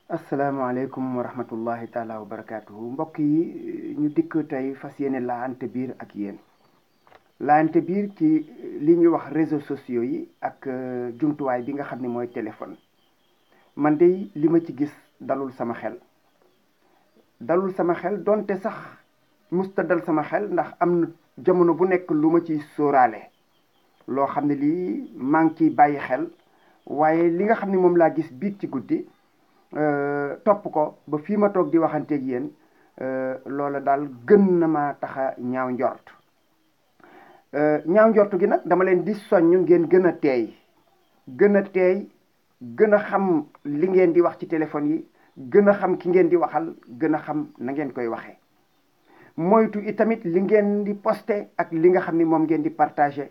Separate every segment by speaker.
Speaker 1: asalaamaaleykum wa rahmatullahi taala wa barakaatuhu mbokk yi ñu dikk tey fas yéene laante biir ak yéen laante biir ci li ñuy wax réseaux sociaux yi ak jumtuwaay bi nga xam ne mooy téléphone. man de li ma ci gis dalul sama xel donte sax musta dal sama xel ndax am na jamono bu nekk lu ma ciy sóoraale loo xam ne lii maa ngi ciy bàyyi xel waaye li nga xam ne moom laa gis biig ci guddi topp ko ba fii ma toog di waxanteeg yéen loola daal gën na ma taxa ñaaw njort ñaaw njort gi nag dama leen di soññ ngeen gën a teey gën a xam li ngeen di wax ci téléphone yi gën a xam ki ngeen di waxal gën a xam na ngeen koy waxee moytu itamit li ngeen di posté ak li nga xam ni moom ngeen di partagé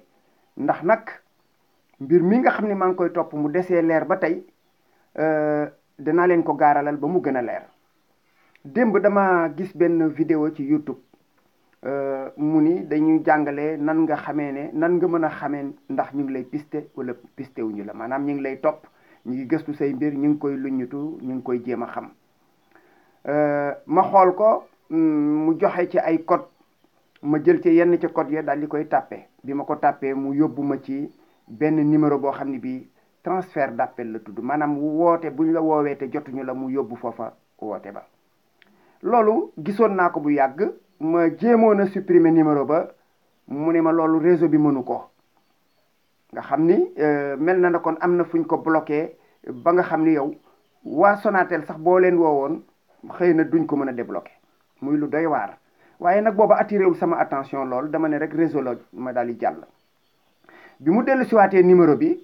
Speaker 1: ndax nag mbir mi nga xam ni maa ngi koy topp mu desee leer ba tey danaa leen ko gaaralal ba mu gën a leer. démb dama gis benn vidéo ci YouTube mu ni dañuy jàngale nan nga xamee ne nan nga mën a xamee ndax ñu ngi lay piste wala piste wuñu la maanaam ñu ngi lay topp ñu ngi gëstu say mbir ñu ngi koy luññutu ñu ngi koy jéem a xam. ma xool ko mu joxe ci ay code ma jël ci yenn ci code ya daal di koy tàppe bi ma ko tàppee mu yóbbu ma ci benn numéro boo xam ne bii transfert d'appel la tudd maanaam woote buñ la woowee te jotuñu la mu yóbbu foofa woote ba. loolu gisoon naa ko bu yàgg ma jéemoon a supprimer numéro ba mu ne ma loolu réseau bi mënu ko nga xam ni mel na kon am na fuñ ko bloqué ba nga xam ni yow waa Sonatel sax boo leen woowoon xëy na duñ ko mën a débloqué muy lu doy waar. waaye nag booba attiré wul sama attention lool dama ne rek réseau la ma daal di jàll. bi mu dellu siwaatee numéro bi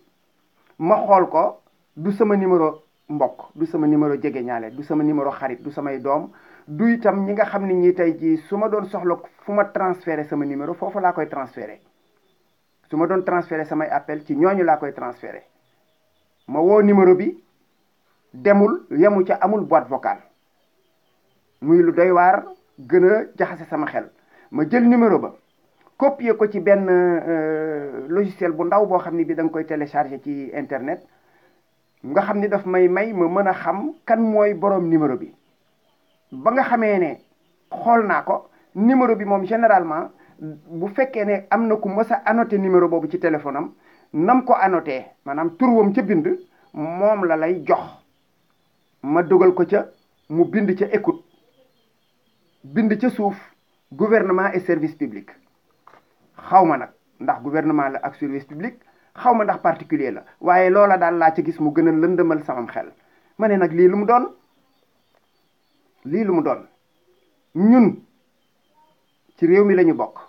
Speaker 1: ma xool ko du sama numéro mbokk du sama numéro jege ñaale du sama numéro xarit du samay doom du itam ñi nga xam ne ñi tey jii su ma doon soxla fu ma transféré sama numéro foofu laa koy transféré su ma doon transféré samay appel ci ñooñu laa koy transféré ma woo numéro bi demul yemu ca amul boîte vocale muy lu doy waar gën a jaxase sama xel. ma jël numéro ba copier ko ci benn logiciel bu ndaw boo xam ne bi da nga koy télécharger ci internet nga xam ni daf may ma mën a xam kan mooy boroom numéro bi. ba nga xamee ne xool naa ko numéro bi moom généralement bu fekkee ne am na ku mës a annoté numéro boobu ci téléphone am nam ko annoté maanaam turwam ca bind moom la lay jox. ma dugal ko ca mu bind ca écoute bind ca suuf gouvernement et service public xaw ma nag ndax gouvernement la ak service public xaw ma ndax particulier la waaye loola daal laa ca gis mu gën a lëndëmal samam xel. ma ne nag lii lu mu doon ñun ci réew mi lañu bokk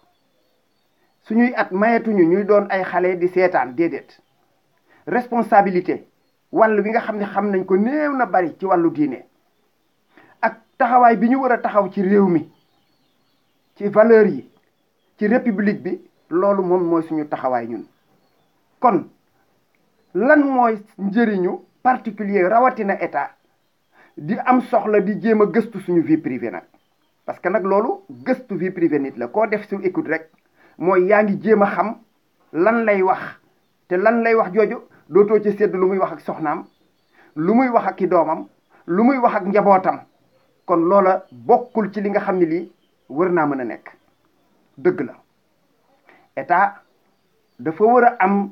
Speaker 1: suñuy at mayetuñu ñuy doon ay xale di seetaan déedéet responsabilité wàll bi nga xam ne xam nañ ko néew na bari ci wàllu diine ak taxawaay bi ñu war a taxaw ci réew mi ci valeur yi ci république bi loolu moom mooy suñu taxawaay ñun. kon lan mooy njëriñu particulier rawatina état di am soxla di jéem a gëstu suñu vie privée nag parce que nag loolu gëstu vie privée nit la koo def su écoute rek mooy yaa ngi jéem a xam lan lay wax te lan lay wax jooju dootoo ci sedd lu muy wax ak soxnaam lu muy wax ak ki doomam lu muy wax ak njabootam kon loola bokkul ci li nga xam ne lii war naa mën a nekk. dëgg la état dafa war a am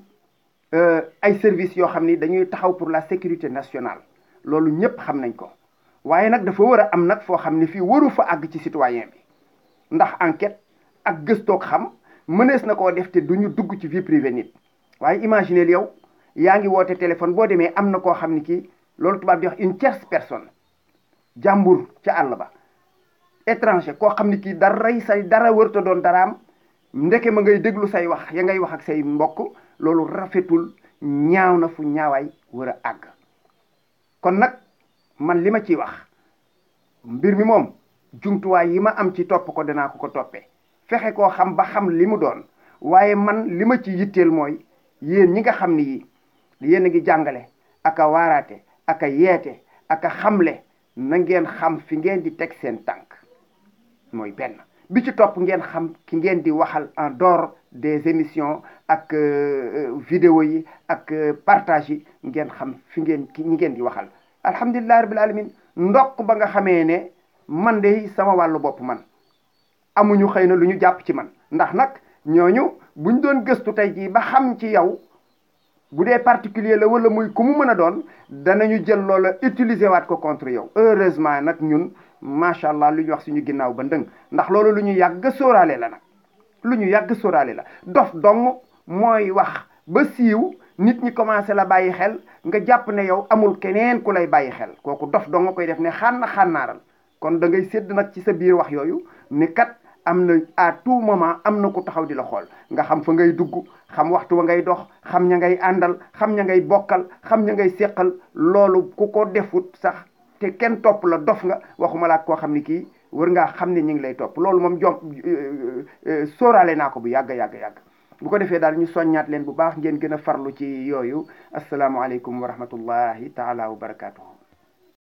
Speaker 1: ay services yoo xam ni dañuy taxaw pour la sécurité nationale loolu ñëpp xam nañ ko waaye nag dafa war a am nag foo xam ne fii waru fa àgg ci citoyen bi ndax enquête ak gëstoog xam mënees na koo def te duñu dugg ci vie privée nit. waaye imaginez yow yaa ngi woote téléphone boo demee am na koo xam ne kii loolu tubaab di wax une tierce personne jàmbur ca àll ba étranger koo xam ne kii dara wërta doon daraam ndeke ma ngay déglu say wax ya ngay wax ak say mbokk loolu rafetul ñaaw na fu ñaawaay war a àgg. kon nag man li ma ciy wax mbir mi moom jumtuwaay yi ma am ci topp ko danaa ko toppee fexe koo xam ba xam li mu doon waaye man li ma ci yitteel mooy yéen ñi nga xam ni yi yéen a ngi jàngale ak a waaraate ak a yeete ak a xamle na ngeen xam fi ngeen di teg seen tànk mooy benn. bi ci topp ngeen xam ki ngeen di waxal en dehors des émissions ak vidéo yi ak partage yi ngeen xam fi ngeen ñi ngeen di waxal alhamdulillahi rabbil alamin ndokk ba nga xamee ne man de sama wàllu bopp man amuñu xëy na lu ñu jàpp ci man ndax nag ñooñu buñ doon gëstu tey jii ba xam ci yow bu dee particulier la wala muy ku mu mën a doon danañu jël loola utiliser waat ko contre yow heureusement nag ñun macha allah lu ñu wax suñu ginnaaw ba ndëng ndax loolu lu ñu yàgg sóoraale la nag lu ñu yàgg sóoraale la dof dong mooy wax ba siiw nit ñi commencé la bàyyi xel nga jàpp ne yow amul keneen ku lay bàyyi xel kooku dof dong nga koy def ne xànnaaral kon da ngay sédd nag ci sa biir wax yooyu ne kat am na à tout moment am na ku taxaw di la xool nga xam fa ngay dugg xam waxtu wa ngay dox xam ña ngay àndal xam ña ngay bokkal xam ña ngay séqal loolu ku ko defut sax te kenn topp la dof nga waxuma laa koo xam ni kii war ngaa xam ne ñu ngi lay topp loolu moom sóoraale naa ko bu yàgg bu ko defee daal ñu soññaat leen bu baax ngeen gën a farlu ci yooyu asalaamualeykum wa rahmatullahi taala wa barakaatuhu